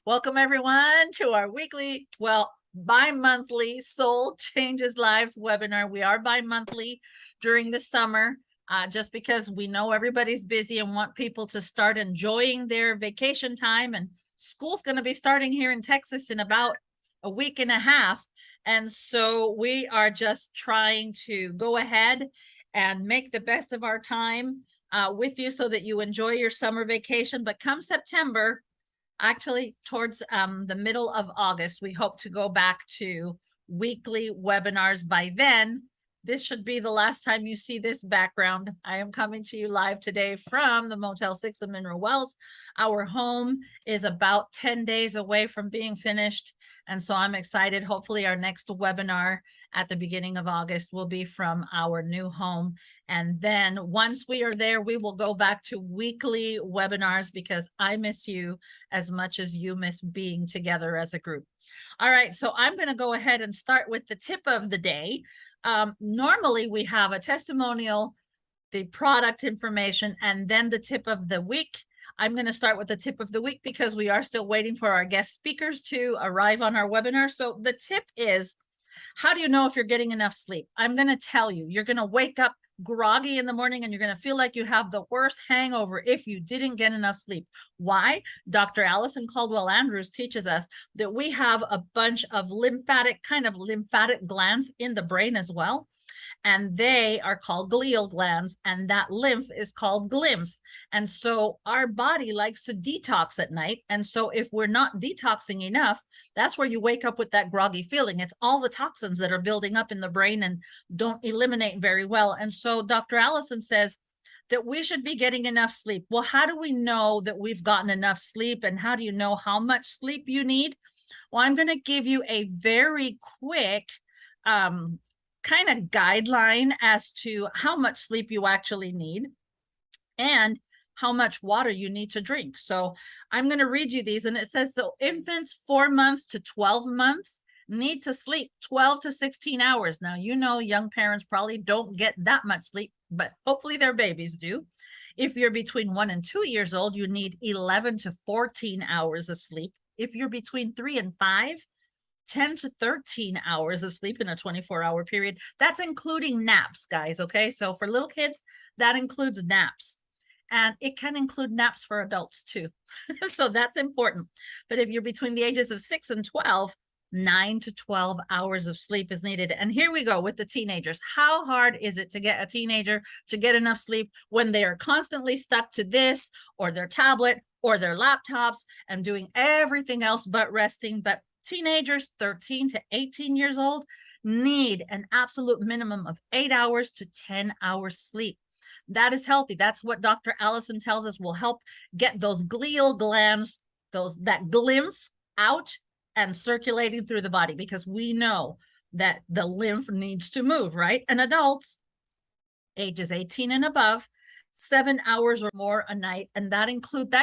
Welcome everyone to our weekly, bi-monthly Soul Changes Lives webinar. We are bi-monthly during the summer, just because we know everybody's busy and want people to start enjoying their vacation time. And school's going to be starting here in Texas in about a week and a half. And so we are just trying to go ahead and make the best of our time with you so that you enjoy your summer vacation. But come September, actually towards the middle of August, we hope to go back to weekly webinars. By then, this should be the last time you see this background. I am coming to you live today from the Motel 6 in Mineral Wells. Our home is about 10 days away from being finished. And so I'm excited. Hopefully our next webinar at the beginning of August will be from our new home. And then once we are there, we will go back to weekly webinars because I miss you as much as you miss being together as a group. All right, so I'm going to go ahead and start with the tip of the day. Normally we have a testimonial, the product information, and then the tip of the week. I'm going to start with the tip of the week because we are still waiting for our guest speakers to arrive on our webinar. So the tip is, how do you know if you're getting enough sleep? I'm going to tell you, you're going to wake up groggy in the morning and you're going to feel like you have the worst hangover if you didn't get enough sleep. Why? Dr. Allison Caldwell Andrews teaches us that we have a bunch of lymphatic glands in the brain as well. And they are called glial glands, and that lymph is called glymph. And so our body likes to detox at night. And so if we're not detoxing enough, that's where you wake up with that groggy feeling. It's all the toxins that are building up in the brain and don't eliminate very well. And so Dr. Allison says that we should be getting enough sleep. Well, how do we know that we've gotten enough sleep, and how do you know how much sleep you need? Well, I'm going to give you a very quick kind of guideline as to how much sleep you actually need and how much water you need to drink. So I'm going to read you these, and it says, so infants 4 months to 12 months need to sleep 12 to 16 hours. Now, you know, young parents probably don't get that much sleep, but hopefully their babies do. If you're between 1 and 2 years old, you need 11 to 14 hours of sleep. If you're between 3 and 5, 10 to 13 hours of sleep in a 24-hour period. That's including naps, guys, okay? So for little kids, that includes naps. And it can include naps for adults too. So that's important. But if you're between the ages of 6 and 12, 9 to 12 hours of sleep is needed. And here we go with the teenagers. How hard is it to get a teenager to get enough sleep when they are constantly stuck to this or their tablet or their laptops and doing everything else but resting? But teenagers 13 to 18 years old need an absolute minimum of 8 hours to 10 hours sleep. That is healthy. That's what Dr. Allison tells us will help get those glial glands, that lymph out and circulating through the body, because we know that the lymph needs to move, right? And adults, ages 18 and above, 7 hours or more a night, and that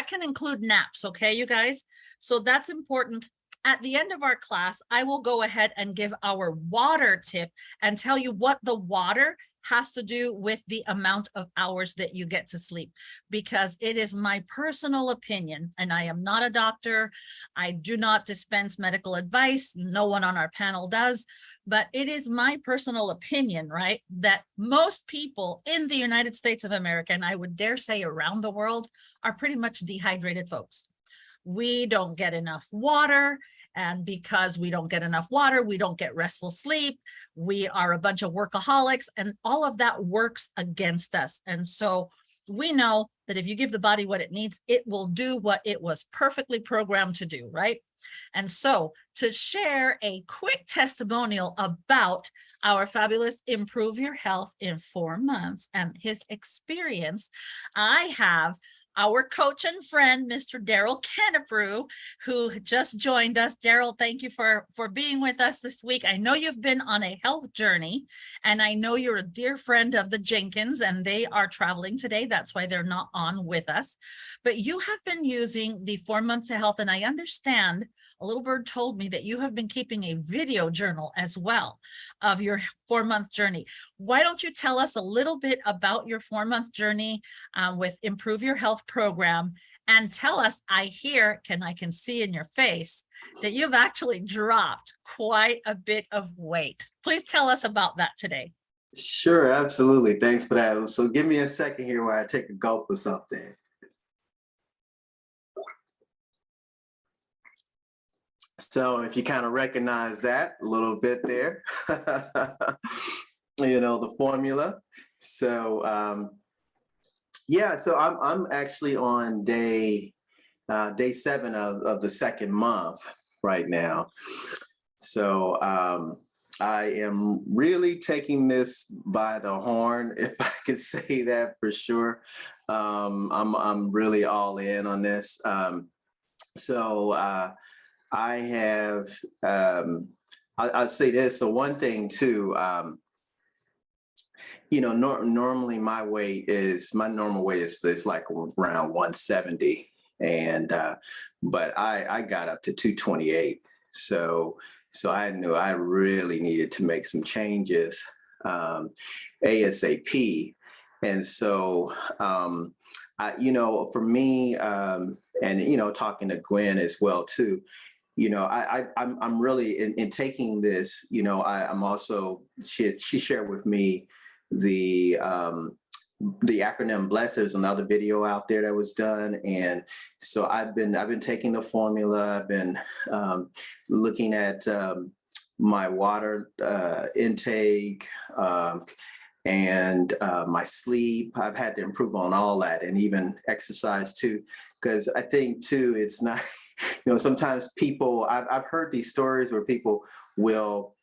can include naps, okay, you guys? So that's important. At the end of our class, I will go ahead and give our water tip and tell you what the water has to do with the amount of hours that you get to sleep, because it is my personal opinion, and I am not a doctor. I do not dispense medical advice. No one on our panel does, but it is my personal opinion, right, that most people in the United States of America, and I would dare say around the world, are pretty much dehydrated folks. We don't get enough water. And because we don't get enough water, we don't get restful sleep. We are a bunch of workaholics, and all of that works against us. And so we know that if you give the body what it needs, it will do what it was perfectly programmed to do, right? And so to share a quick testimonial about our fabulous Improve Your Health in 4 months and his experience, I have our coach and friend, Mr. Daryl Kennebrew, who just joined us. Daryl, thank you for being with us this week. I know you've been on a health journey, and I know you're a dear friend of the Jenkins, and they are traveling today. That's why they're not on with us. But you have been using the 4 months to health, and I understand a little bird told me that you have been keeping a video journal as well of your 4-month journey. Why don't you tell us a little bit about your 4-month journey with Improve Your Health program and tell us, I can see in your face that you've actually dropped quite a bit of weight. Please tell us about that today. Sure, absolutely. Thanks for that. So give me a second here while I take a gulp of something. So if you kind of recognize that a little bit there, the formula. So yeah, so I'm actually on day 7 of the second month right now. So I am really taking this by the horn, if I could say that for sure. I'm really all in on this. So I have, I'll say this, the one thing too, normally my normal weight is like around 170. And, but I got up to 228. So I knew I really needed to make some changes, ASAP. And so, for me, and, talking to Gwen as well too, I'm really in taking this, I'm also, she shared with me the acronym BLESS. There's another video out there that was done. And so I've been taking the formula. I've been looking at my water intake, and my sleep. I've had to improve on all that, and even exercise too, because I think too, it's not, sometimes people, I've heard these stories where people will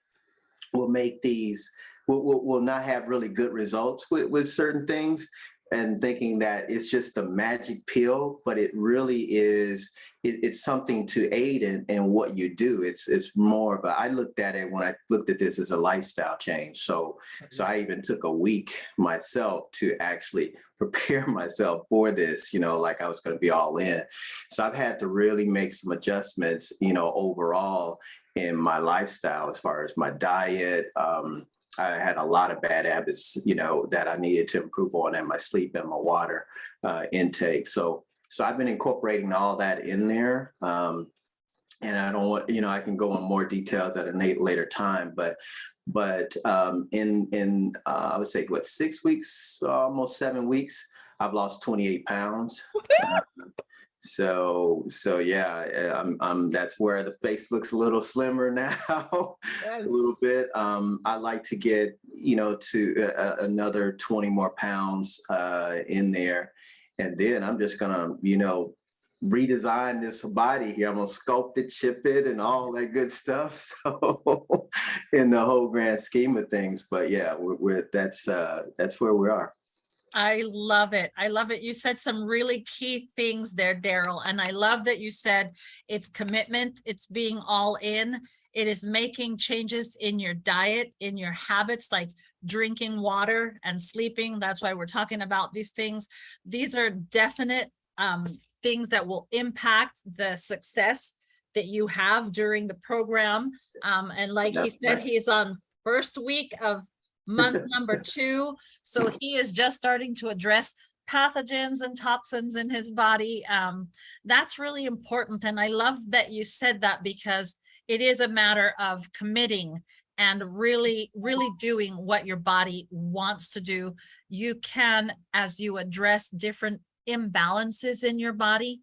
make these, will not have really good results with certain things, and thinking that it's just a magic pill, but it really is, it's something to aid in what you do. It's more of I looked at it when I looked at this as a lifestyle change. So I even took a week myself to actually prepare myself for this, like I was going to be all in. So I've had to really make some adjustments, overall in my lifestyle, as far as my diet. I had a lot of bad habits, that I needed to improve on, and my sleep and my water intake. So I've been incorporating all that in there. And I don't want, I can go on more details at a later time, but in I would say 6 weeks, almost 7 weeks, I've lost 28 pounds. So yeah, that's where the face looks a little slimmer now, yes. A little bit. I like to get, to another 20 more pounds in there. And then I'm just gonna, redesign this body here. I'm gonna sculpt it, chip it, and all that good stuff. So in the whole grand scheme of things, but yeah, that's where we are. I love it. I love it. You said some really key things there, Daryl. And I love that you said it's commitment. It's being all in. It is making changes in your diet, in your habits, like drinking water and sleeping. That's why we're talking about these things. These are definite things that will impact the success that you have during the program. And like he said, he's on first week of month number 2. So he is just starting to address pathogens and toxins in his body. That's really important. And I love that you said that, because it is a matter of committing and really, really doing what your body wants to do. You can, as you address different imbalances in your body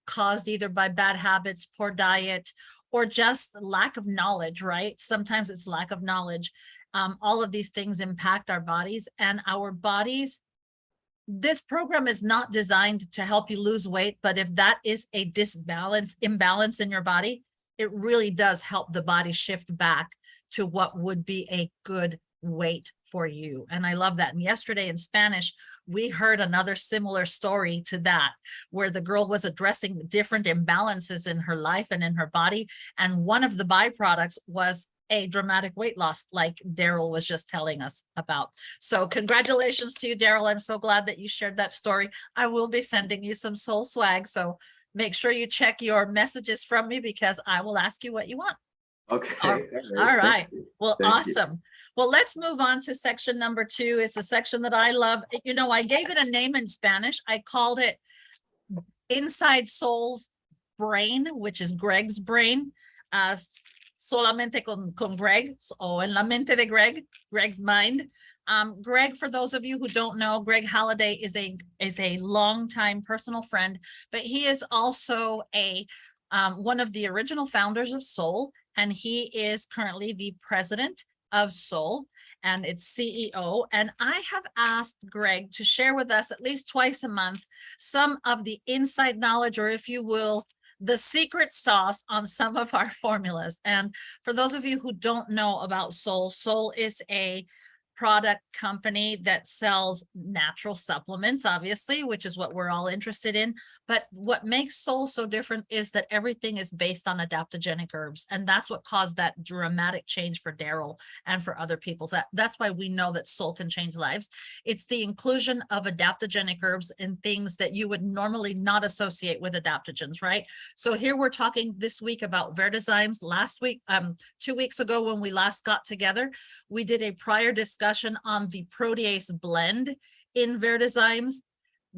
caused either by bad habits, poor diet, or just lack of knowledge, right? Sometimes it's lack of knowledge. All of these things impact our bodies, and our bodies. This program is not designed to help you lose weight, but if that is a imbalance in your body, it really does help the body shift back to what would be a good weight for you. And I love that. And yesterday in Spanish, we heard another similar story to that, where the girl was addressing the different imbalances in her life and in her body. And one of the byproducts was a dramatic weight loss, like Daryl was just telling us about. So congratulations to you, Daryl. I'm so glad that you shared that story. I will be sending you some soul swag. So make sure you check your messages from me, because I will ask you what you want. Okay. All right. Well, awesome. Well, let's move on to section number 2. It's a section that I love. I gave it a name in Spanish. I called it inside Soul's brain, which is Greg's brain, solamente con Greg, o en la mente de Greg, Greg's mind. Greg, for those of you who don't know, Greg Halliday is a longtime personal friend, but he is also one of the original founders of Soul, and he is currently the president of Soul and its CEO. And I have asked Greg to share with us at least twice a month some of the inside knowledge, or if you will, the secret sauce on some of our formulas. And for those of you who don't know about Soul, Soul is a product company that sells natural supplements, obviously, which is what we're all interested in. But what makes Soul so different is that everything is based on adaptogenic herbs. And that's what caused that dramatic change for Daryl and for other people. That's why we know that Soul can change lives. It's the inclusion of adaptogenic herbs in things that you would normally not associate with adaptogens, right? So here we're talking this week about Verdezymes. Last week, 2 weeks ago when we last got together, we did a prior discussion on the protease blend in Verdezymes.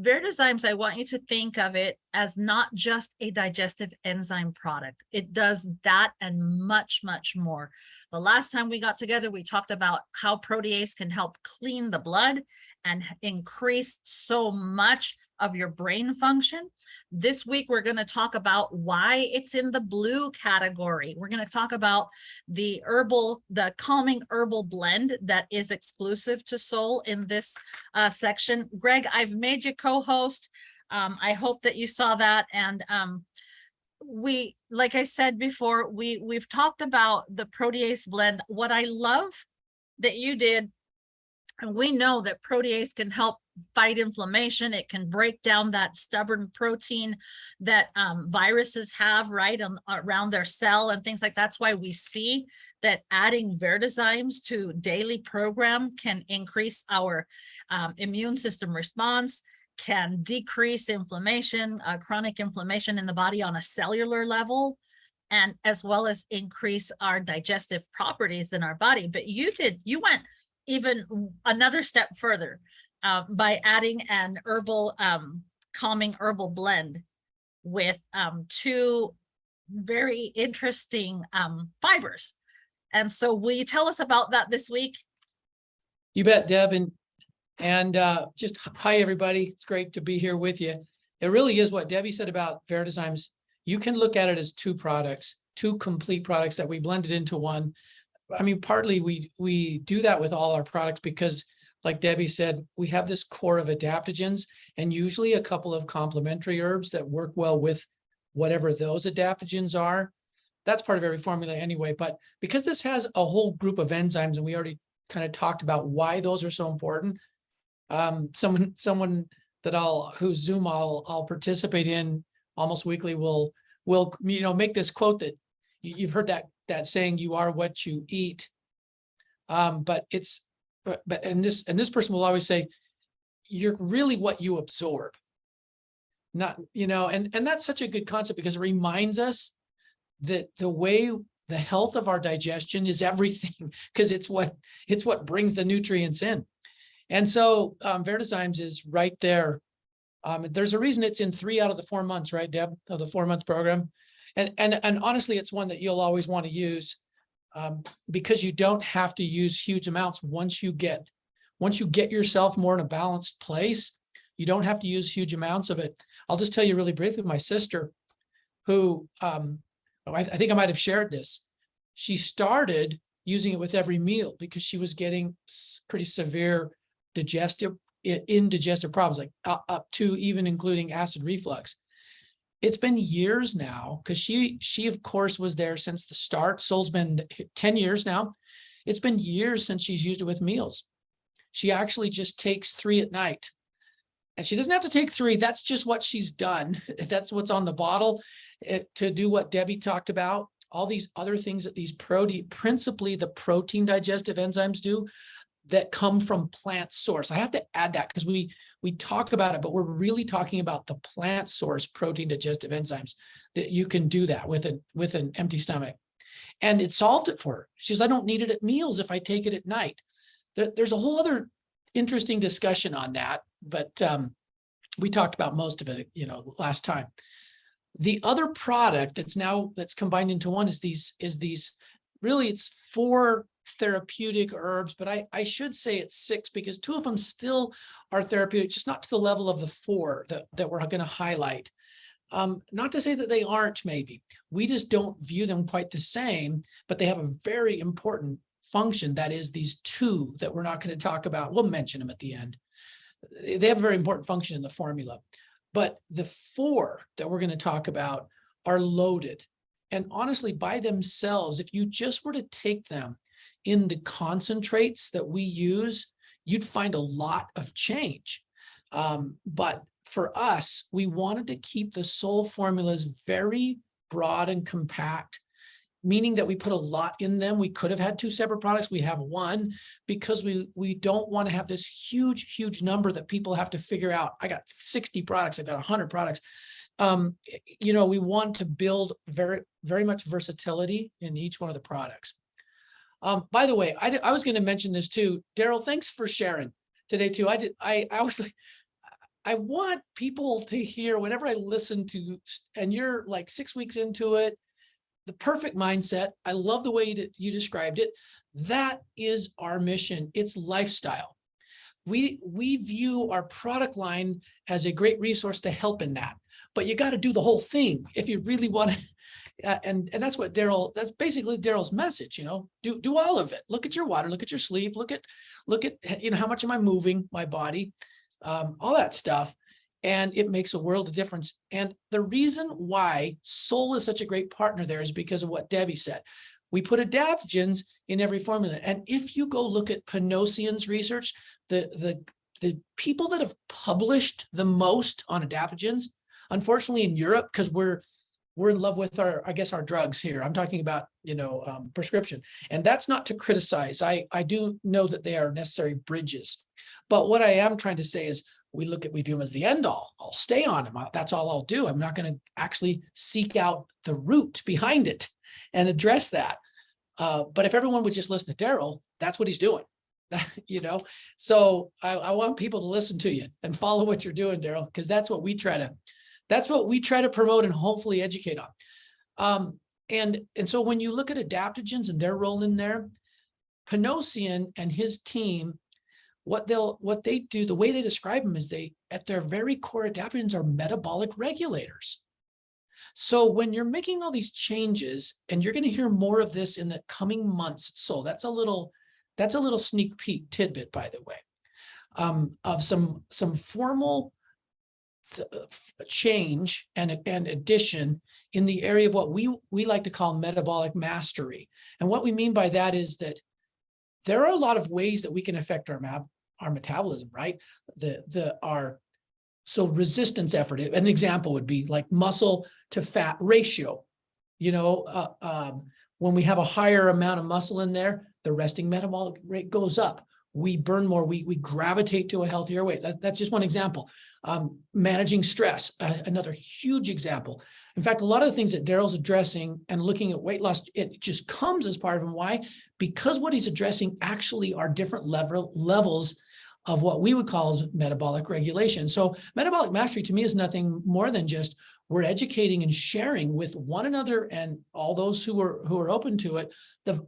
Verdezymes, I want you to think of it as not just a digestive enzyme product. It does that and much, much more. The last time we got together, we talked about how protease can help clean the blood and increase so much of your brain function. This week, we're going to talk about why it's in the blue category. We're going to talk about the calming herbal blend that is exclusive to Soul in this section. Greg, I've made you co-host. I hope that you saw that. And like I said before, we've talked about the protease blend. What I love that you did, and we know that protease can help fight inflammation. It can break down that stubborn protein that viruses have, right, around their cell and things like that. That's why we see that adding Verdezymes to daily program can increase our immune system response, can decrease inflammation, chronic inflammation in the body on a cellular level, and as well as increase our digestive properties in our body. But you went even another step further by adding an herbal, calming herbal blend with two very interesting fibers. And so will you tell us about that this week? You bet, Deb. And just hi, everybody. It's great to be here with you. It really is what Debbie said about Verdezymes. You can look at it as two products, two complete products that we blended into one. I mean, partly we do that with all our products because, like Debbie said, we have this core of adaptogens and usually a couple of complementary herbs that work well with whatever those adaptogens are. That's part of every formula anyway. But because this has a whole group of enzymes, and we already kind of talked about why those are so important. Someone that whose Zoom I'll participate in almost weekly will make this quote that you've heard that saying, you are what you eat. But this person will always say, you're really what you absorb. Not, and that's such a good concept because it reminds us that the health of our digestion is everything, because it's what brings the nutrients in. And so Verdezymes is right there. There's a reason it's in 3 out of the 4 months, right, Deb, of the 4-month program. And honestly, it's one that you'll always want to use because you don't have to use huge amounts. Once you get yourself more in a balanced place, you don't have to use huge amounts of it. I'll just tell you really briefly, my sister, who I think I might have shared this. She started using it with every meal because she was getting pretty severe indigestive problems, like up to even including acid reflux. It's been years now because she of course was there since the start. Soul's been 10 years now. It's been years since she's used it with meals. She actually just takes 3 at night. And she doesn't have to take 3. That's just what she's done. That's what's on the bottle to do what Debbie talked about. All these other things that these principally the protein digestive enzymes do that come from plant source. I have to add that because we talk about it, but we're really talking about the plant source protein digestive enzymes that you can do that with an empty stomach. And it solved it for her. She says, I don't need it at meals if I take it at night. There's a whole other interesting discussion on that, but We talked about most of it, last time. The other product that's combined into one is these really it's 4 therapeutic herbs, but I should say it's 6 because 2 of them still are therapeutic, just not to the level of the 4 that we're going to highlight. Not to say that they aren't, maybe. We just don't view them quite the same, but they have a very important function. That is these 2 that we're not going to talk about. We'll mention them at the end. They have a very important function in the formula. But the 4 that we're going to talk about are loaded. And honestly, by themselves, if you just were to take them in the concentrates that we use, you'd find a lot of change. But for us, we wanted to keep the Soul formulas very broad and compact, meaning that we put a lot in them. We could have had 2 separate products. We have 1 because we don't want to have this huge number that people have to figure out. I got 60 products. I got 100 products. We want to build very much versatility in each one of the products. By the way, I was going to mention this too. Daryl, thanks for sharing today too. I was like, I want people to hear whenever I listen to, and you're like 6 weeks into it, the perfect mindset. I love the way that you described it. That is our mission. It's lifestyle. We view our product line as a great resource to help in that, but you got to do the whole thing if you really want to. And that's what that's basically Daryl's message, do all of it. Look at your water, look at your sleep, look at, how much am I moving my body, all that stuff. And it makes a world of difference. And the reason why Soul is such a great partner there is because of what Debbie said. We put adaptogens in every formula. And if you go look at Panosian's research, the people that have published the most on adaptogens, unfortunately in Europe, because we're in love with our drugs here. I'm talking about, prescription. And that's not to criticize. I do know that they are necessary bridges. But what I am trying to say is we view them as the end all. I'll stay on them. That's all I'll do. I'm not going to actually seek out the root behind it and address that. But if everyone would just listen to Daryl, that's what he's doing. So I want people to listen to you and follow what you're doing, Daryl, because that's what we try to promote and hopefully educate on. And so when you look at adaptogens and their role in there, Panosian and his team, what they do, the way they describe them is at their very core, adaptogens are metabolic regulators. So when you're making all these changes, and you're going to hear more of this in the coming months, so that's a little sneak peek tidbit, by the way, of some formal change and addition in the area of what we like to call metabolic mastery. And what we mean by that is that there are a lot of ways that we can affect our metabolism, right? So resistance effort, an example would be like muscle to fat ratio. When we have a higher amount of muscle in there, the resting metabolic rate goes up. We burn more, we gravitate to a healthier weight. That's just one example. Managing stress, another huge example. In fact, a lot of the things that Daryl's addressing and looking at weight loss, it just comes as part of him. Why? Because what he's addressing actually are different levels of what we would call as metabolic regulation. So metabolic mastery to me is nothing more than just we're educating and sharing with one another and all those who are open to it,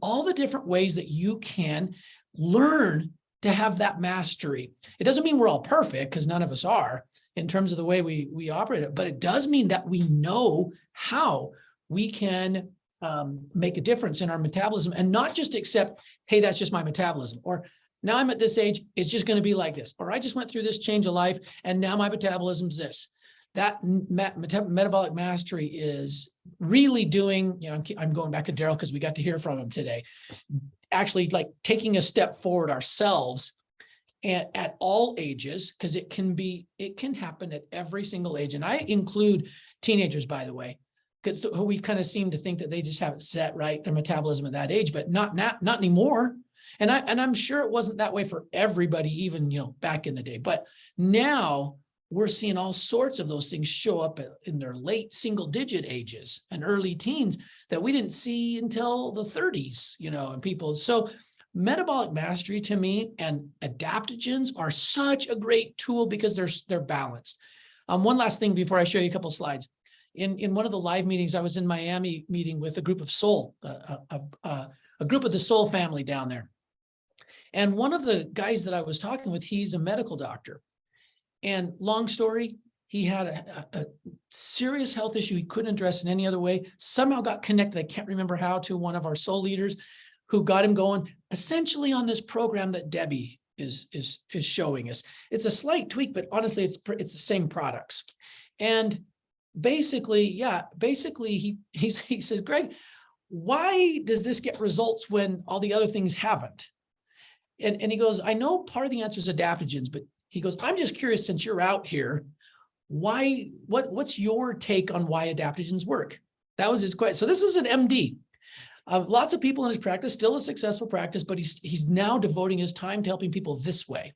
all the different ways that you can learn to have that mastery. It doesn't mean we're all perfect, because none of us are in terms of the way we operate it, but it does mean that we know how we can make a difference in our metabolism and not just accept, hey, that's just my metabolism, or now I'm at this age, it's just going to be like this, or I just went through this change of life and now my metabolism's this. That metabolic mastery is really doing, I'm going back to Daryl because we got to hear from him today, actually like taking a step forward ourselves at all ages, because it can happen at every single age. And I include teenagers, by the way, because we kind of seem to think that they just have it set right, their metabolism at that age, but not anymore. And I'm sure it wasn't that way for everybody, even, back in the day, but now we're seeing all sorts of those things show up in their late single digit ages and early teens that we didn't see until the 30s, and people. So metabolic mastery to me and adaptogens are such a great tool because they're balanced. One last thing before I show you a couple of slides. In one of the live meetings, I was in Miami meeting with a group of Soul, a group of the Soul family down there. And one of the guys that I was talking with, he's a medical doctor. And long story, he had a serious health issue he couldn't address in any other way. Somehow got connected, I can't remember how, to one of our Soul leaders who got him going essentially on this program that Debbie is showing us. It's a slight tweak, but honestly, it's the same products. And basically, he says, Greg, why does this get results when all the other things haven't? And he goes, I know part of the answer is adaptogens, but he goes, I'm just curious, since you're out here, what's your take on why adaptogens work? That was his question. So this is an MD. Lots of people in his practice, still a successful practice, but he's now devoting his time to helping people this way,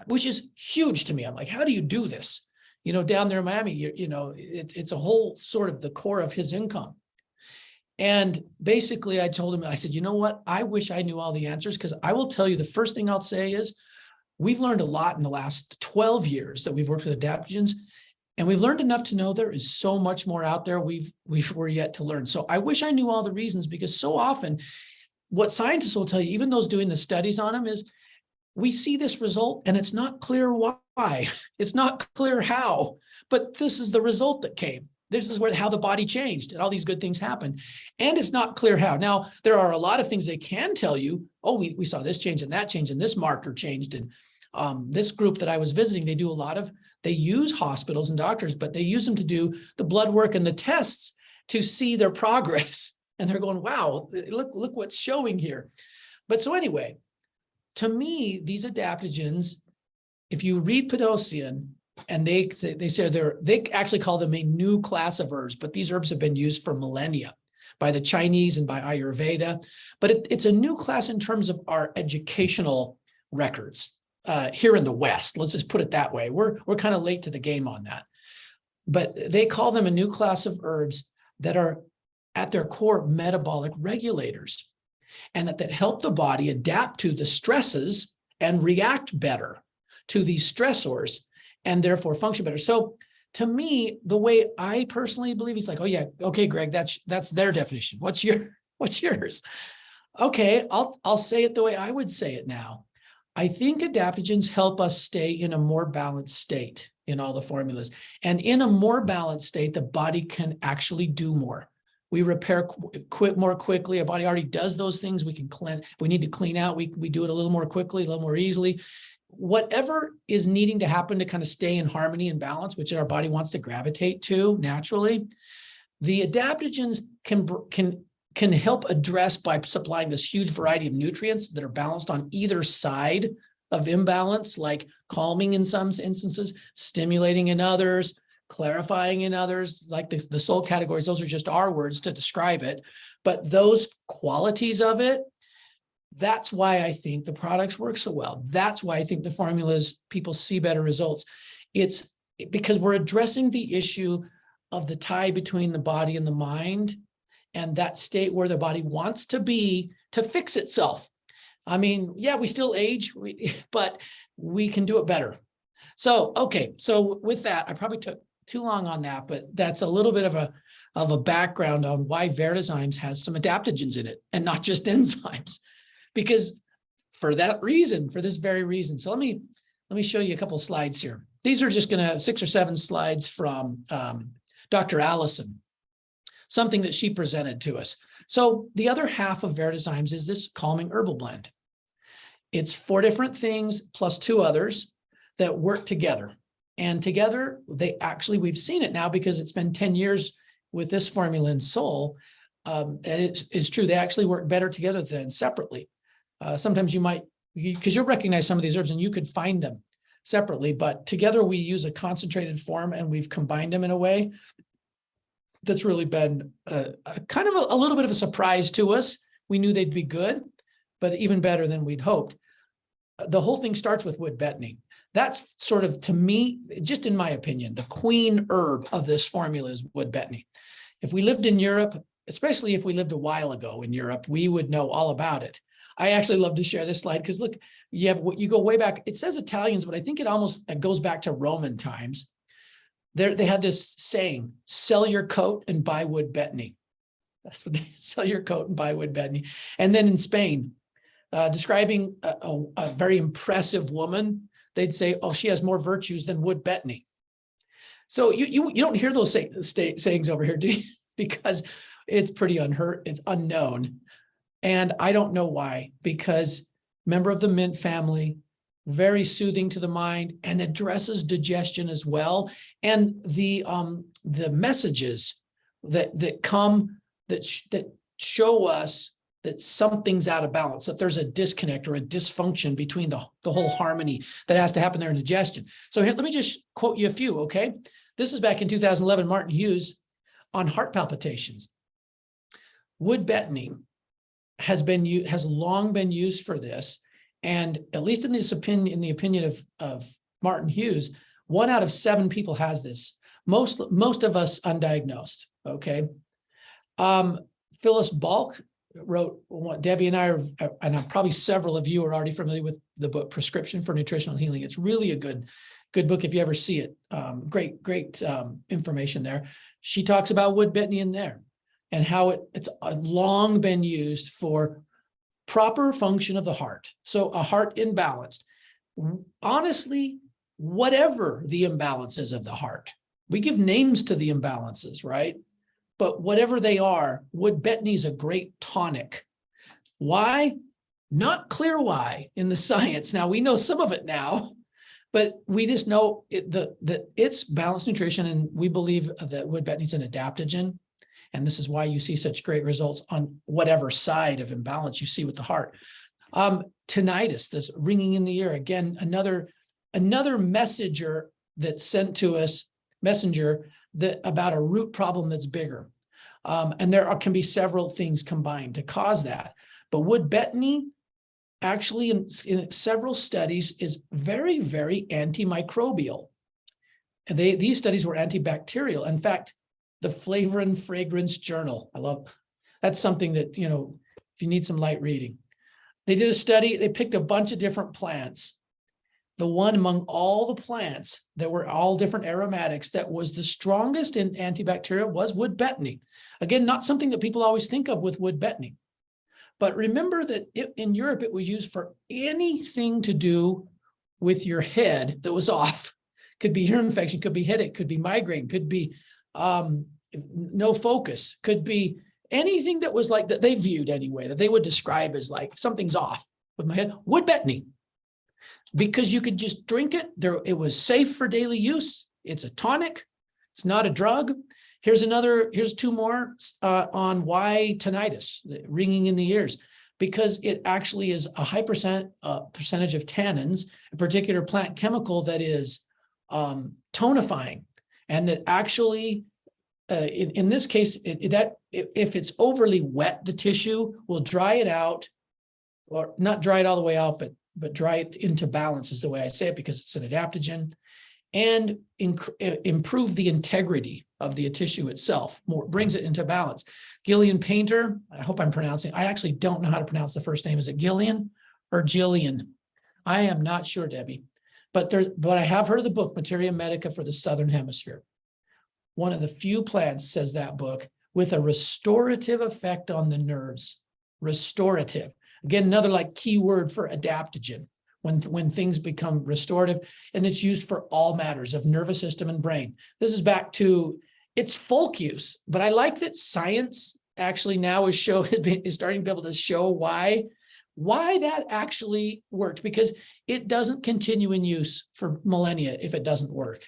which is huge to me. I'm like, how do you do this? You know, down there in Miami, it's a whole sort of the core of his income. And basically I told him, I said, you know what? I wish I knew all the answers, because I will tell you, the first thing I'll say is we've learned a lot in the last 12 years that we've worked with adaptogens. And we've learned enough to know there is so much more out there we're yet to learn. So I wish I knew all the reasons, because so often what scientists will tell you, even those doing the studies on them, is we see this result and it's not clear why, it's not clear how, but this is the result that came. This is how the body changed and all these good things happened. And it's not clear how. Now, there are a lot of things they can tell you. Oh, we saw this change and that change and this marker changed. And this group that I was visiting, they use hospitals and doctors, but they use them to do the blood work and the tests to see their progress. And they're going, wow, look what's showing here. But so anyway, to me, these adaptogens, if you read Podosian, and they actually call them a new class of herbs, but these herbs have been used for millennia by the Chinese and by Ayurveda. But it's a new class in terms of our educational records. Here in the West, let's just put it that way. We're kind of late to the game on that. But they call them a new class of herbs that are at their core metabolic regulators, and that help the body adapt to the stresses and react better to these stressors and therefore function better. So to me, the way I personally believe, it's like, oh yeah, okay, Greg, that's their definition. What's yours? Okay, I'll say it the way I would say it now. I think adaptogens help us stay in a more balanced state in all the formulas. And in a more balanced state, the body can actually do more. We repair more quickly. Our body already does those things. We can cleanse. If we need to clean out, we do it a little more quickly, a little more easily. Whatever is needing to happen to kind of stay in harmony and balance, which our body wants to gravitate to naturally, the adaptogens can help address by supplying this huge variety of nutrients that are balanced on either side of imbalance, like calming in some instances, stimulating in others, clarifying in others, like the soul categories. Those are just our words to describe it. But those qualities of it, that's why I think the products work so well. That's why I think the formulas, people see better results. It's because we're addressing the issue of the tie between the body and the mind, and that state where the body wants to be to fix itself. I mean, yeah, we still age, but we can do it better. So, okay. So with that, I probably took too long on that, but that's a little bit of a background on why Verdezymes has some adaptogens in it and not just enzymes, because for that reason, for this very reason. So let me show you a couple of slides here. These are just going to 6 or 7 slides from Dr. Allison, something that she presented to us. So the other half of Verdezymes is this calming herbal blend. It's 4 different things plus 2 others that work together. And together, we've seen it now because it's been 10 years with this formula in Soul. And it's true, they actually work better together than separately. Sometimes because you'll recognize some of these herbs and you could find them separately, but together we use a concentrated form and we've combined them in a way that's really been kind of a little bit of a surprise to us. We knew they'd be good, but even better than we'd hoped. The whole thing starts with wood betony. That's sort of, to me, just in my opinion, the queen herb of this formula is wood betony. If we lived in Europe, especially if we lived a while ago in Europe, we would know all about it. I actually love to share this slide because look, you go way back. It says Italians, but I think it goes back to Roman times. They had this saying, sell your coat and buy wood betony. That's what they sell your coat and buy wood betony. And then in Spain, describing a very impressive woman, they'd say, oh, she has more virtues than wood betony. So you don't hear those sayings over here, do you? Because it's pretty it's unknown. And I don't know why, because member of the mint family, very soothing to the mind and addresses digestion as well. And the messages that come that show us that something's out of balance, that there's a disconnect or a dysfunction between the whole harmony that has to happen there in digestion. So here, let me just quote you a few, okay? This is back in 2011, Martin Hughes on heart palpitations. Wood betony has long been used for this. And at least in the opinion of Martin Hughes, 1 out of 7 people has this. Most of us undiagnosed, okay? Phyllis Balk wrote what Debbie and I are, and probably several of you are already familiar with the book Prescription for Nutritional Healing. It's really a good book if you ever see it. Great information there. She talks about wood betony in there and how it's long been used for proper function of the heart. So a heart imbalanced. Honestly, whatever the imbalances of the heart, we give names to the imbalances, right? But whatever they are, wood betony is a great tonic. Why? Not clear why in the science. Now, we know some of it now, but we just know that it's balanced nutrition, and we believe that wood betony is an adaptogen. And this is why you see such great results on whatever side of imbalance you see with the heart. Tinnitus, this ringing in the ear, again, another messenger that's sent to us, about a root problem that's bigger. And there can be several things combined to cause that. But wood betony, actually in several studies, is very, very antimicrobial. And these studies were antibacterial. In fact, the Flavor and Fragrance Journal, that's something that, if you need some light reading. They did a study, they picked a bunch of different plants. The one among all the plants that were all different aromatics that was the strongest in antibacterial was wood betony. Again, not something that people always think of with wood betony. But remember that in Europe, it was used for anything to do with your head that was off. Could be ear infection, could be headache, could be migraine, could be no focus, could be anything that was like that they viewed anyway, that they would describe as like something's off with my head. Wood betony, because you could just drink it. It was safe for daily use. It's a tonic. It's not a drug. Here's 2 more on why tinnitus, ringing in the ears, because it actually is a high percentage of tannins, a particular plant chemical that is tonifying, and that actually, in this case, if it's overly wet, the tissue will dry it out, or not dry it all the way out, but dry it into balance is the way I say it, because it's an adaptogen, and improve the integrity of the tissue itself, brings it into balance. Gillian Painter, I hope I'm pronouncing, I actually don't know how to pronounce the first name. Is it Gillian or Jillian? I am not sure, Debbie, but I have heard of the book, Materia Medica for the Southern Hemisphere. One of the few plants, says that book, with a restorative effect on the nerves. Restorative. Again, another like key word for adaptogen, when things become restorative, and it's used for all matters of nervous system and brain. This is back to its folk use, but I like that science actually now is starting to be able to show why that actually worked, because it doesn't continue in use for millennia if it doesn't work.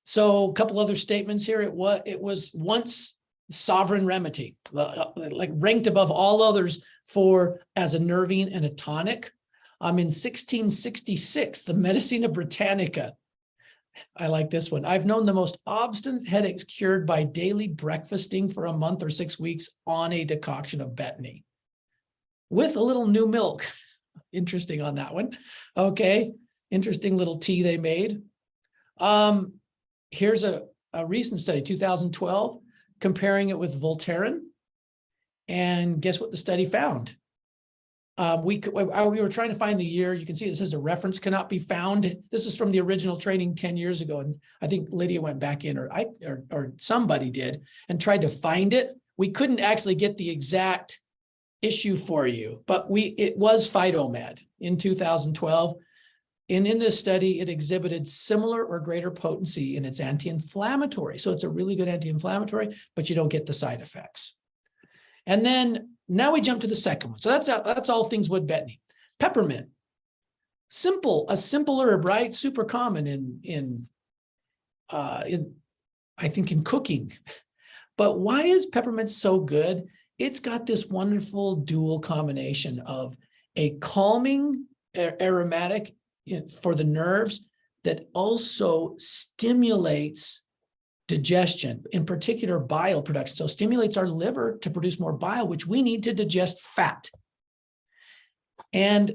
So a couple other statements here. It was once sovereign remedy, like ranked above all others as a nervine and a tonic. In 1666, the Medicina Britannica. I like this one. I've known the most obstinate headaches cured by daily breakfasting for a month or 6 weeks on a decoction of betony with a little new milk. Interesting on that one. Okay. Interesting little tea they made. Here's a recent study, 2012, comparing it with Voltaren And guess what the study found? We were trying to find the year. You can see this as a reference cannot be found. This is from the original training 10 years ago. And I think Lydia went back in, or somebody did, and tried to find it. We couldn't actually get the exact issue for you, but it was Phytomed in 2012. And in this study, it exhibited similar or greater potency in its anti-inflammatory. So it's a really good anti-inflammatory, but you don't get the side effects. And then now we jump to the second one. So that's all things wood betony. Peppermint, a simple herb, right? Super common in I think in cooking. But why is peppermint so good? It's got this wonderful dual combination of a calming aromatic for the nerves that also stimulates digestion, in particular bile production. So stimulates our liver to produce more bile, which we need to digest fat. And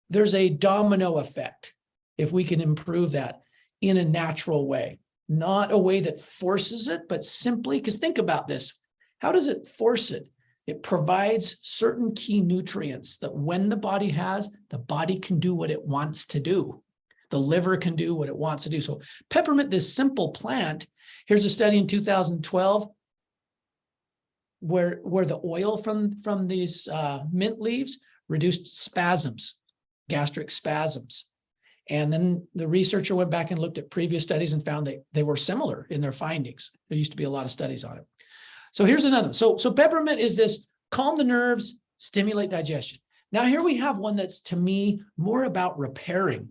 there's a domino effect if we can improve that in a natural way, not a way that forces it, but simply, because think about this. How does it force it? It provides certain key nutrients that when the body has, the body can do what it wants to do. The liver can do what it wants to do. So peppermint, this simple plant, here's a study in 2012 where the oil from these mint leaves reduced spasms, gastric spasms. And then the researcher went back and looked at previous studies and found they were similar in their findings. There used to be a lot of studies on it. So here's another. So peppermint is this calm the nerves, stimulate digestion. Now here we have one that's, to me, more about repairing.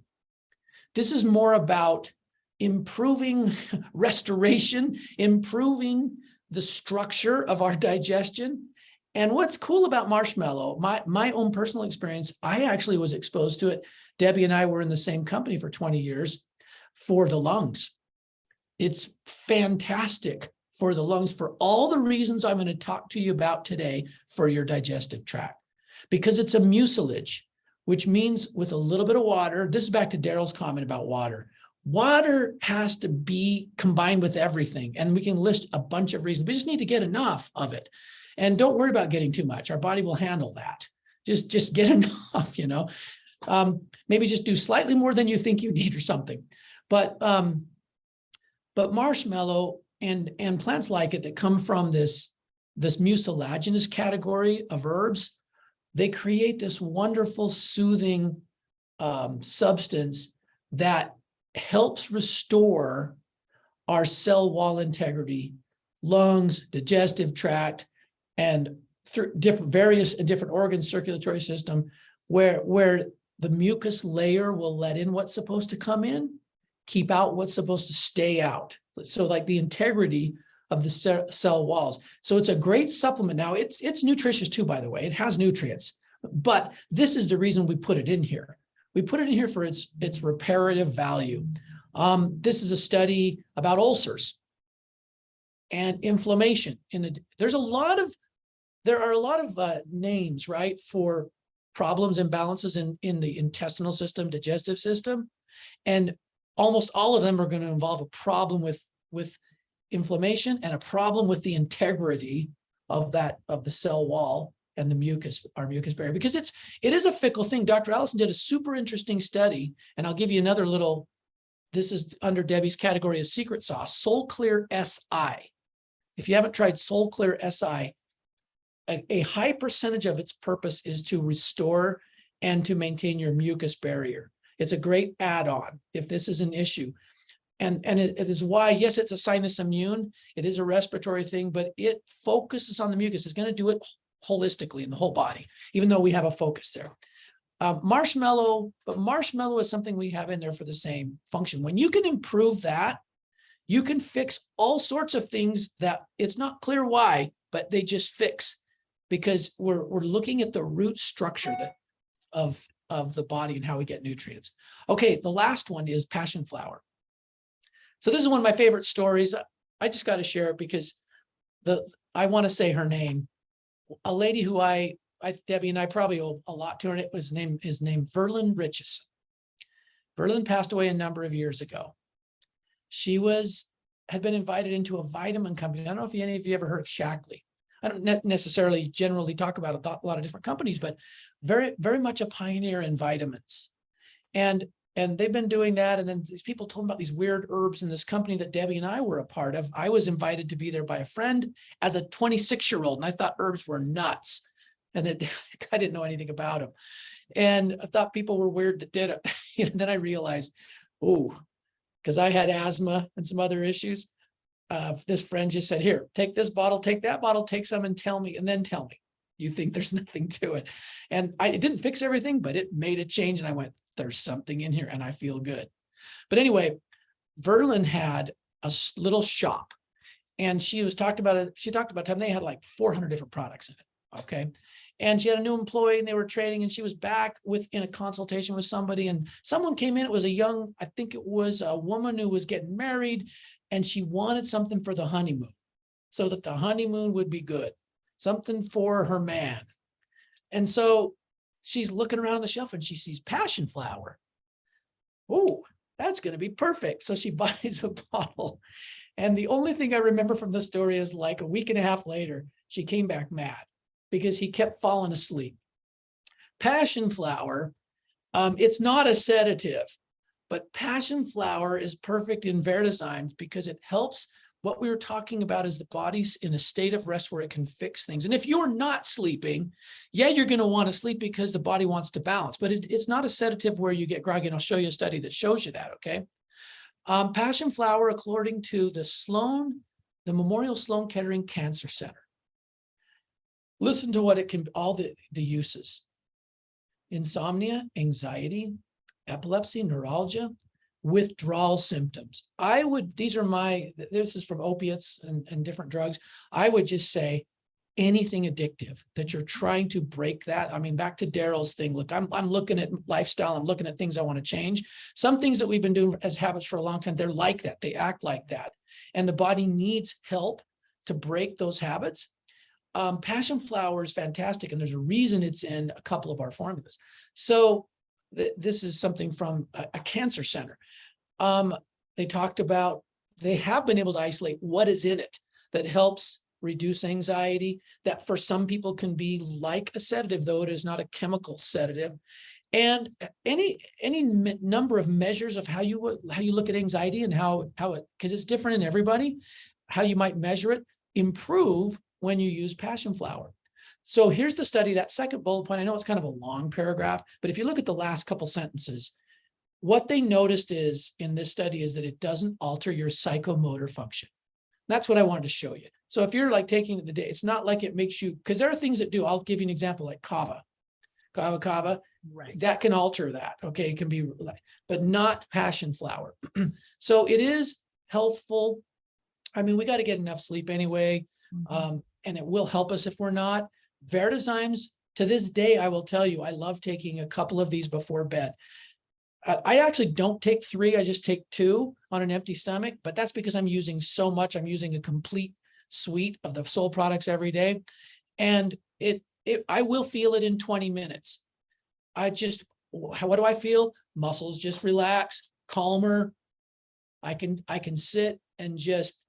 This is more about improving restoration, improving the structure of our digestion. And what's cool about marshmallow, my own personal experience, I actually was exposed to it. Debbie and I were in the same company for 20 years for the lungs. It's fantastic for the lungs for all the reasons I'm going to talk to you about today for your digestive tract, because it's a mucilage, which means with a little bit of water, this is back to Daryl's comment about water. Water has to be combined with everything. And we can list a bunch of reasons. We just need to get enough of it. And don't worry about getting too much. Our body will handle that. Just get enough, maybe just do slightly more than you think you need or something. But marshmallow and plants like it that come from this mucilaginous category of herbs, they create this wonderful soothing substance that helps restore our cell wall integrity, lungs, digestive tract, and different organs, circulatory system, where the mucus layer will let in what's supposed to come in, keep out what's supposed to stay out. So like the integrity of the cell walls. So it's a great supplement. Now it's nutritious too, by the way. It has nutrients, but this is the reason we put it in here. We put it in here for its reparative value. This is a study about ulcers and inflammation. There are a lot of names, right, for problems, imbalances in the intestinal system, digestive system, and almost all of them are going to involve a problem with inflammation and a problem with the integrity of the cell wall and the mucus, our mucus barrier, because it is a fickle thing. Dr. Allison did a super interesting study, and I'll give you another little. This is under Debbie's category of secret sauce, SolClear SI. If you haven't tried SolClear SI, a high percentage of its purpose is to restore and to maintain your mucus barrier. It's a great add-on if this is an issue. And it is why, yes, it's a sinus immune. It is a respiratory thing, but it focuses on the mucus. It's going to do it holistically in the whole body, even though we have a focus there. Marshmallow is something we have in there for the same function. When you can improve that, you can fix all sorts of things that it's not clear why, but they just fix, because we're looking at the root structure of the body and how we get nutrients. Okay, the last one is passion flower. So this is one of my favorite stories. I just got to share it because I want to say her name. A lady who Debbie and I probably owe a lot to her. And his name Verlyn Richardson. Verlyn passed away a number of years ago. She had been invited into a vitamin company. I don't know if any of you ever heard of Shaklee. I don't necessarily generally talk about a lot of different companies, but very, very much a pioneer in vitamins. And they've been doing that. And then these people told me about these weird herbs in this company that Debbie and I were a part of. I was invited to be there by a friend as a 26-year-old, and I thought herbs were nuts, and that I didn't know anything about them. And I thought people were weird that did it. And then I realized, oh, because I had asthma and some other issues. This friend just said, here, take this bottle, take that bottle, take some and tell me, you think there's nothing to it. And it didn't fix everything, but it made a change. And I went, there's something in here and I feel good. But anyway, Verlin had a little shop, and she talked about time they had like 400 different products in it. Okay. And she had a new employee and they were trading, and she was back in a consultation with somebody, and someone came in. It was I think it was a woman who was getting married, and she wanted something for the honeymoon so that the honeymoon would be good, something for her man. And so she's looking around on the shelf and she sees passion flower. Oh, that's going to be perfect. So she buys a bottle. And the only thing I remember from the story is like a week and a half later, she came back mad because he kept falling asleep. Passion flower, it's not a sedative, but passion flower is perfect in Verdezymes because it helps. What we were talking about is the body's in a state of rest where it can fix things. And if you're not sleeping, yeah, you're going to want to sleep because the body wants to balance, but it's not a sedative where you get groggy. And I'll show you a study that shows you that, okay? Passion flower, according to the Memorial Sloan Kettering Cancer Center. Listen to what it can, all the uses. Insomnia, anxiety, epilepsy, neuralgia, withdrawal symptoms. This is from opiates and different drugs. I would just say anything addictive that you're trying to break that. I mean, back to Daryl's thing. Look, I'm looking at lifestyle. I'm looking at things I want to change. Some things that we've been doing as habits for a long time, they're like that. They act like that. And the body needs help to break those habits. Passion flower is fantastic. And there's a reason it's in a couple of our formulas. So this is something from a cancer center. They talked about, they have been able to isolate what is in it that helps reduce anxiety, that for some people can be like a sedative, though it is not a chemical sedative. And any number of measures of how you look at anxiety and how it, because it's different in everybody, how you might measure it, improve when you use passion flower. So here's the study, that second bullet point. I know it's kind of a long paragraph, but if you look at the last couple sentences, what they noticed is in this study is that it doesn't alter your psychomotor function. That's what I wanted to show you. So if you're like taking it today, it's not like it makes you, because there are things that do. I'll give you an example, like kava, right? That can alter that. Okay, it can be, but not passion flower. So it is healthful. I mean, we got to get enough sleep anyway, and it will help us if we're not. Verdezymes, to this day, I will tell you, I love taking a couple of these before bed. I actually don't take 3, I just take 2 on an empty stomach, but that's because I'm using so much. I'm using a complete suite of the Soul products every day. And I will feel it in 20 minutes. What do I feel? Muscles just relax, calmer. I can sit and just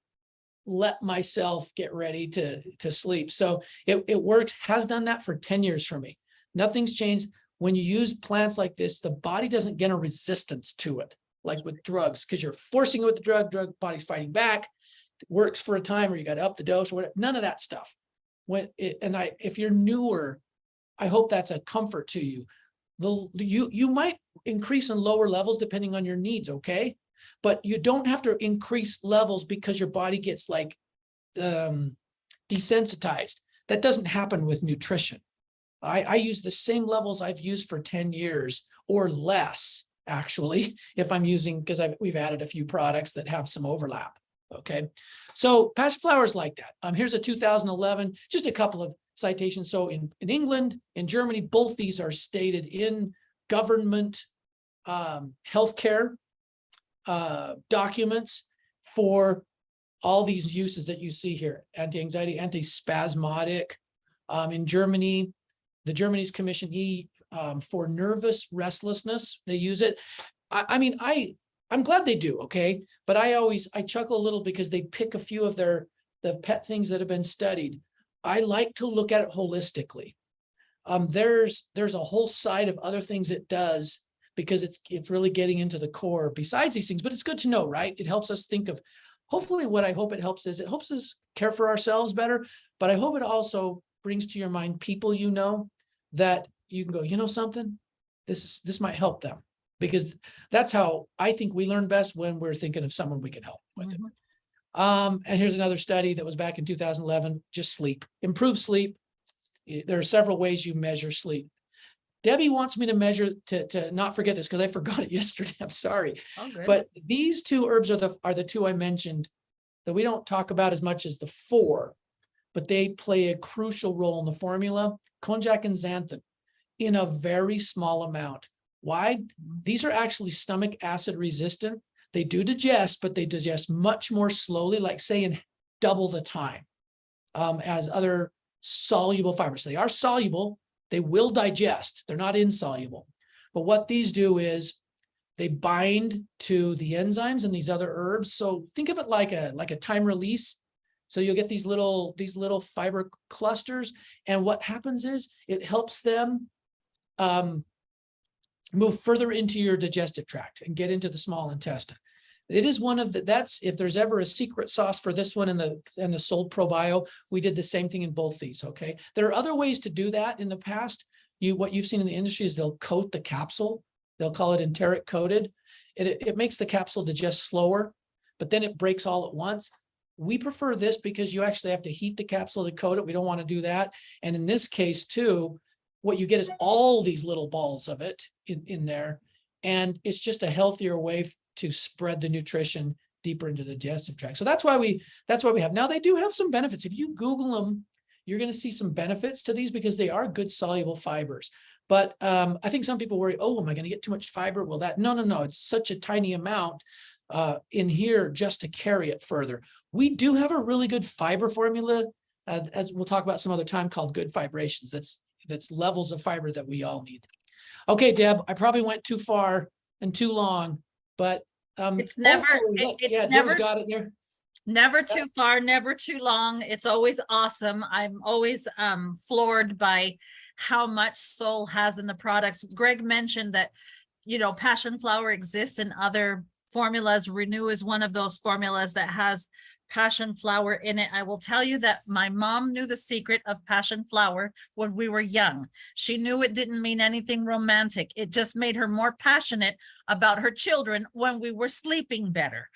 let myself get ready to sleep. So it works, has done that for 10 years for me. Nothing's changed. When you use plants like this, the body doesn't get a resistance to it, like with drugs, because you're forcing it with the drug, body's fighting back. It works for a time, or you got to up the dose, or whatever. None of that stuff. If you're newer, I hope that's a comfort to you. You might increase in lower levels depending on your needs, okay? But you don't have to increase levels because your body gets like desensitized. That doesn't happen with nutrition. I use the same levels I've used for 10 years or less, actually, if I'm using, because we've added a few products that have some overlap. Okay. So passion flower is like that. Here's a 2011, just a couple of citations. So in England, in Germany, both these are stated in government healthcare documents for all these uses that you see here: anti-anxiety, anti-spasmodic. In Germany, the Germany's Commission E for nervous restlessness, they use it. I'm glad they do, okay? But I chuckle a little because they pick a few of the pet things that have been studied. I like to look at it holistically. There's a whole side of other things it does because it's really getting into the core besides these things, but it's good to know, right? It helps us think of, hopefully what I hope it helps is it helps us care for ourselves better, but I hope it also brings to your mind people you know that you can go, you know something, this might help them, because that's how I think we learn best, when we're thinking of someone we can help with it. And here's another study that was back in 2011, just sleep, improve sleep. There are several ways you measure sleep. Debbie wants me to measure to not forget this because I forgot it yesterday. I'm sorry. Oh, good. But these two herbs are the two I mentioned that we don't talk about as much as the four, but they play a crucial role in the formula. Konjac and xanthan in a very small amount. Why? These are actually stomach acid resistant. They do digest, but they digest much more slowly, like say in double the time as other soluble fibers. They are soluble. They will digest. They're not insoluble. But what these do is they bind to the enzymes in these other herbs. So think of it like a time release. So you'll get these little fiber clusters. And what happens is it helps them move further into your digestive tract and get into the small intestine. It is one of that's, if there's ever a secret sauce for this one and the Soul Probio, we did the same thing in both these, okay? There are other ways to do that in the past. What you've seen in the industry is they'll coat the capsule. They'll call it enteric coated. It makes the capsule digest slower, but then it breaks all at once. We prefer this because you actually have to heat the capsule to coat it. We don't want to do that. And in this case too, what you get is all these little balls of it in there. And it's just a healthier way to spread the nutrition deeper into the digestive tract. So that's why we have. Now they do have some benefits. If you Google them, you're going to see some benefits to these because they are good soluble fibers. But I think some people worry, oh, am I going to get too much fiber? Well, no. It's such a tiny amount in here just to carry it further. We do have a really good fiber formula, as we'll talk about some other time, called Good Fibrations. That's levels of fiber that we all need. Okay, Deb, I probably went too far and too long, but it's never, Deb's got it there. Never too far, never too long. It's always awesome. I'm always floored by how much Soul has in the products. Greg mentioned that, passion flower exists in other formulas. Renew is one of those formulas that has passion flower in it. I will tell you that my mom knew the secret of passion flower when we were young. She knew it didn't mean anything romantic. It just made her more passionate about her children when we were sleeping better.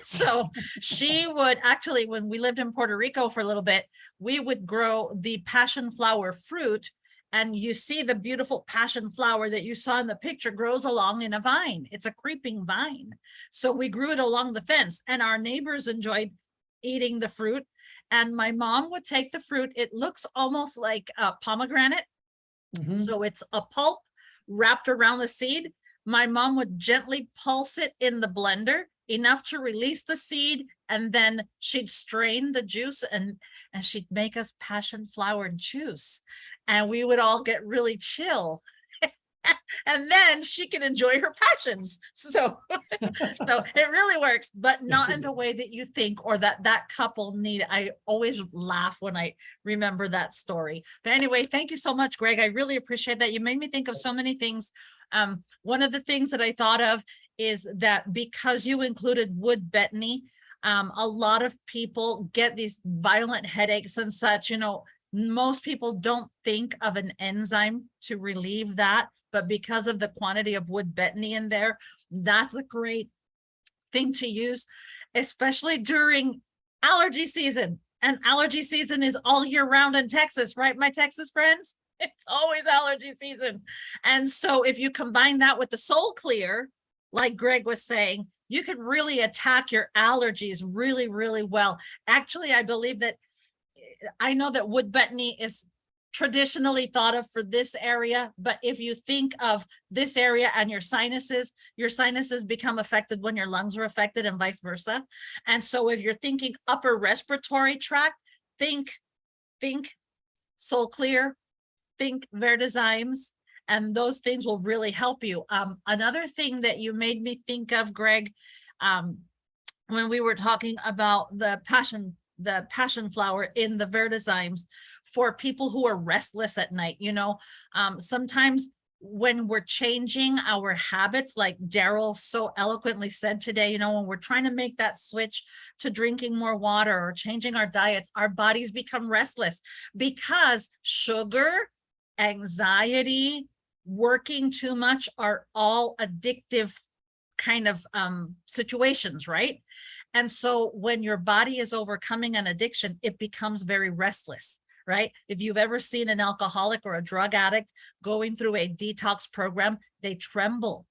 So she would actually, when we lived in Puerto Rico for a little bit, we would grow the passion flower fruit. And you see the beautiful passion flower that you saw in the picture grows along in a vine. It's a creeping vine. So we grew it along the fence, and our neighbors enjoyed eating the fruit. And my mom would take the fruit. It looks almost like a pomegranate. So it's a pulp wrapped around the seed. My mom would gently pulse it in the blender enough to release the seed, and then she'd strain the juice and she'd make us passion flower juice, and we would all get really chill. And then she can enjoy her passions. So it really works, but not in the way that you think or that couple need. I always laugh when I remember that story. But anyway, thank you so much, Greg. I really appreciate that. You made me think of so many things. One of the things that I thought of is that because you included wood betony, a lot of people get these violent headaches and such. Most people don't think of an enzyme to relieve that, but because of the quantity of wood betony in there, that's a great thing to use, especially during allergy season. And allergy season is all year round in Texas, right, my Texas friends? It's always allergy season. And so if you combine that with the Soul Clear, like Greg was saying, you could really attack your allergies really, really well. Actually, I know that wood betony is traditionally thought of for this area, but if you think of this area and your sinuses become affected when your lungs are affected and vice versa. And so if you're thinking upper respiratory tract, think Soul Clear, think Verdezymes, and those things will really help you. Another thing that you made me think of, Greg, when we were talking about the passion the passion flower in the Verdezymes for people who are restless at night. You know, sometimes when we're changing our habits, like Daryl so eloquently said today, you know, when we're trying to make that switch to drinking more water or changing our diets, our bodies become restless because sugar, anxiety, working too much are all addictive kind of situations, right? And so when your body is overcoming an addiction, it becomes very restless, right? If you've ever seen an alcoholic or a drug addict going through a detox program, they tremble.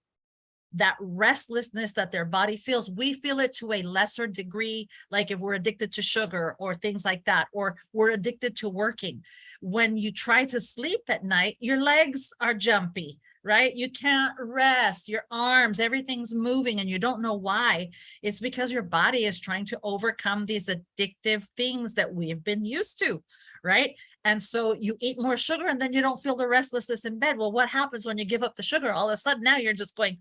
That restlessness that their body feels, we feel it to a lesser degree, like if we're addicted to sugar or things like that, or we're addicted to working. When you try to sleep at night, your legs are jumpy, right? You can't rest, your arms, everything's moving and you don't know why. It's because your body is trying to overcome these addictive things that we've been used to, right? And so you eat more sugar and then you don't feel the restlessness in bed. Well, what happens when you give up the sugar? All of a sudden now you're just going,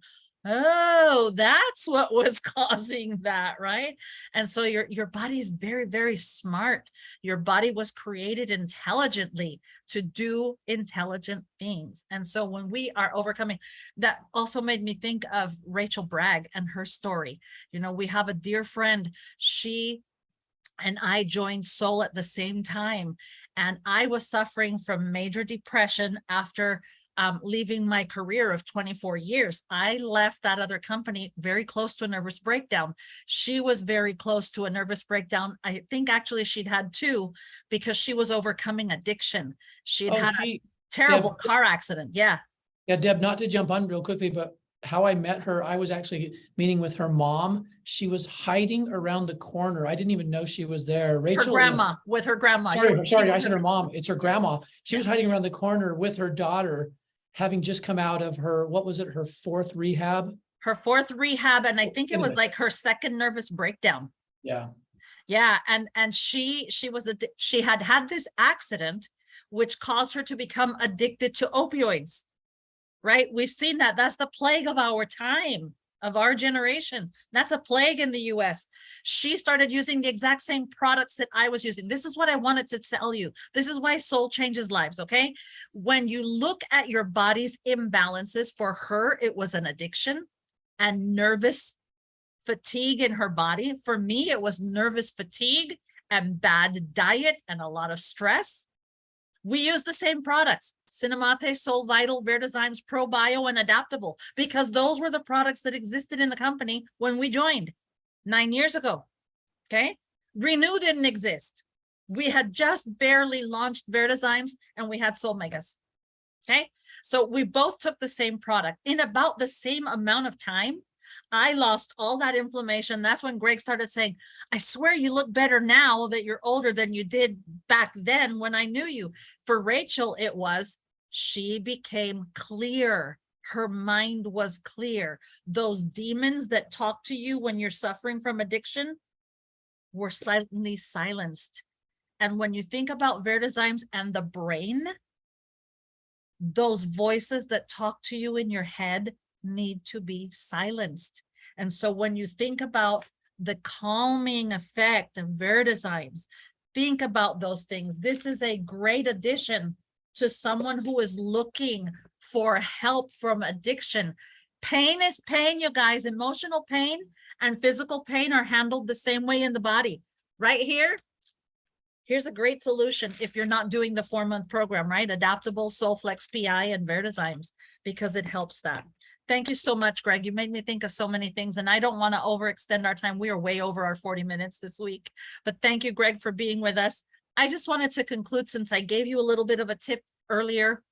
oh, that's what was causing that, right? And so your body is very, very smart. Your body was created intelligently to do intelligent things. And so when we are overcoming, that also made me think of Rachel Bragg and her story. You know, we have a dear friend, she and I joined Soul at the same time. And I was suffering from major depression after leaving my career of 24 years. I left that other company very close to a nervous breakdown. She was very close to a nervous breakdown. I think actually she'd had two because she was overcoming addiction. She'd had a terrible car accident. Yeah. Yeah, Deb, not to jump on real quickly, but how I met her, I was actually meeting with her mom. She was hiding around the corner. I didn't even know she was there. Rachel, her grandma, with her grandma. Sorry, I said her mom. It's her grandma. She was hiding around the corner with her daughter, having just come out of her, what was it, her fourth rehab? Her fourth rehab, and I think it was like her second nervous breakdown. Yeah. Yeah, and she had this accident, which caused her to become addicted to opioids. Right? We've seen that. That's the plague of our time, of our generation. That's a plague in the US. She started using the exact same products that I was using. This is what I wanted to tell you. This is why Soul Changes Lives, okay? When you look at your body's imbalances, for her, it was an addiction and nervous fatigue in her body. For me, it was nervous fatigue and bad diet and a lot of stress. We use the same products, Cinemate, Soul Vital, Verdezymes, ProBio, and Adaptable, because those were the products that existed in the company when we joined 9 years ago, okay? Renew didn't exist. We had just barely launched Verdezymes and we had Soul Megas, okay? So we both took the same product. In about the same amount of time, I lost all that inflammation. That's when Greg started saying, I swear you look better now that you're older than you did back then when I knew you. For Rachel, it was, she became clear. Her mind was clear. Those demons that talk to you when you're suffering from addiction were slightly silenced. And when you think about Verdezymes and the brain, those voices that talk to you in your head need to be silenced. And so when you think about the calming effect of Verdezymes, think about those things. This is a great addition to someone who is looking for help from addiction. Pain is pain, you guys. Emotional pain and physical pain are handled the same way in the body. Right here, here's a great solution if you're not doing the 4-month program, right? Adaptable, SoulFlex PI, and Verdezymes, because it helps that. Thank you so much, Greg. You made me think of so many things, and I don't want to overextend our time. We are way over our 40 minutes this week, but thank you, Greg, for being with us. I just wanted to conclude, since I gave you a little bit of a tip earlier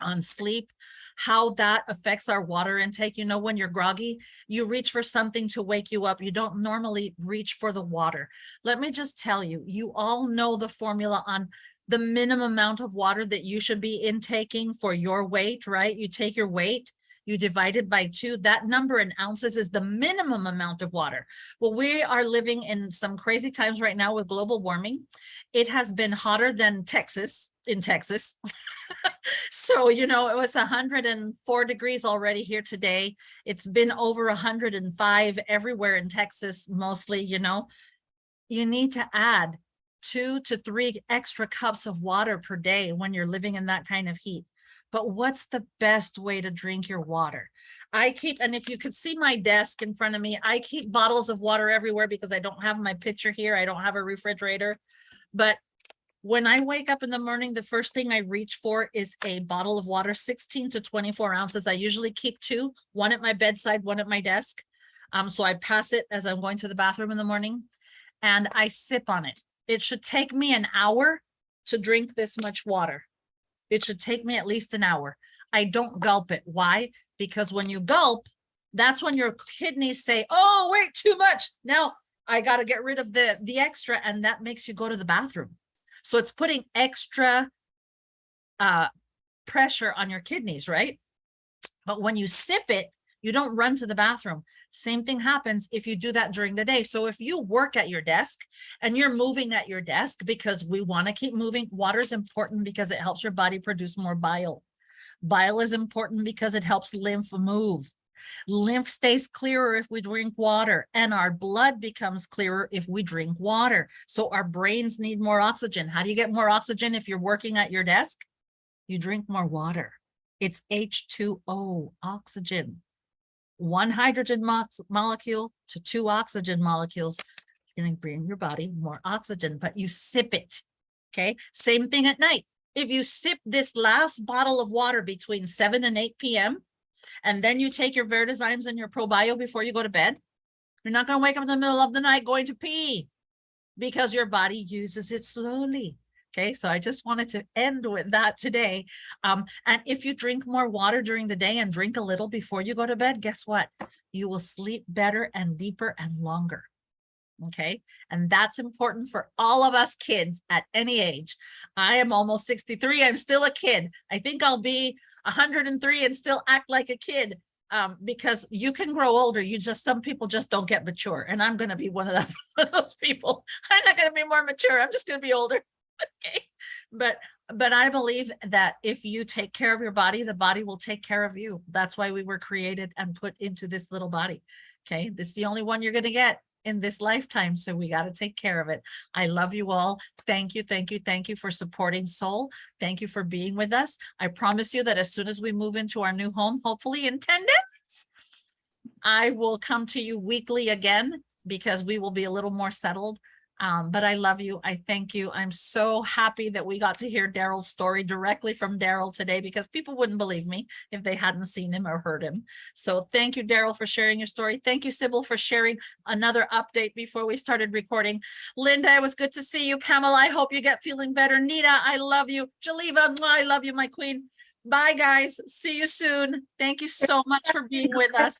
on sleep, how that affects our water intake. You know, when you're groggy, you reach for something to wake you up. You don't normally reach for the water. Let me just tell you, you all know the formula on the minimum amount of water that you should be intaking for your weight, right? You take your weight, you divide it by 2, that number in ounces is the minimum amount of water. Well, we are living in some crazy times right now with global warming. It has been hotter than Texas, in Texas. So, you know, it was 104 degrees already here today. It's been over 105 everywhere in Texas, mostly, you know. You need to add 2 to 3 extra cups of water per day when you're living in that kind of heat. But what's the best way to drink your water? I keep, and if you could see my desk in front of me, I keep bottles of water everywhere because I don't have my pitcher here. I don't have a refrigerator. But when I wake up in the morning, the first thing I reach for is a bottle of water, 16 to 24 ounces. I usually keep 2, one at my bedside, one at my desk. So I pass it as I'm going to the bathroom in the morning, and I sip on it. It should take me an hour to drink this much water. It should take me at least an hour. I don't gulp it. Why? Because when you gulp, that's when your kidneys say, oh, wait, too much. Now I got to get rid of the extra, and that makes you go to the bathroom. So it's putting extra pressure on your kidneys, right? But when you sip it, you don't run to the bathroom. Same thing happens if you do that during the day. So if you work at your desk and you're moving at your desk, because we want to keep moving, water is important because it helps your body produce more bile. Bile is important because it helps lymph move. Lymph stays clearer if we drink water, and our blood becomes clearer if we drink water. So our brains need more oxygen. How do you get more oxygen if you're working at your desk? You drink more water. It's H2O, oxygen. 1 hydrogen molecule to 2 oxygen molecules. You're going to bring your body more oxygen, but you sip it. Okay. Same thing at night. If you sip this last bottle of water between 7 and 8 p.m., and then you take your Verdezymes and your ProBio before you go to bed, you're not going to wake up in the middle of the night going to pee, because your body uses it slowly. Okay, so I just wanted to end with that today. And if you drink more water during the day and drink a little before you go to bed, guess what? You will sleep better and deeper and longer. Okay, and that's important for all of us kids at any age. I am almost 63. I'm still a kid. I think I'll be 103 and still act like a kid, because you can grow older. Some people just don't get mature. And I'm going to be one of those people. I'm not going to be more mature. I'm just going to be older. Okay. But I believe that if you take care of your body, the body will take care of you. That's why we were created and put into this little body. Okay. This is the only one you're going to get in this lifetime. So we got to take care of it. I love you all. Thank you. Thank you. Thank you for supporting Soul. Thank you for being with us. I promise you that as soon as we move into our new home, hopefully in 10 days, I will come to you weekly again, because we will be a little more settled. But I love you. I thank you. I'm so happy that we got to hear Daryl's story directly from Daryl today, because people wouldn't believe me if they hadn't seen him or heard him. So thank you, Daryl, for sharing your story. Thank you, Sybil, for sharing another update before we started recording. Linda, it was good to see you. Pamela, I hope you get feeling better. Nita, I love you. Jaliva, I love you, my queen. Bye, guys. See you soon. Thank you so much for being with us.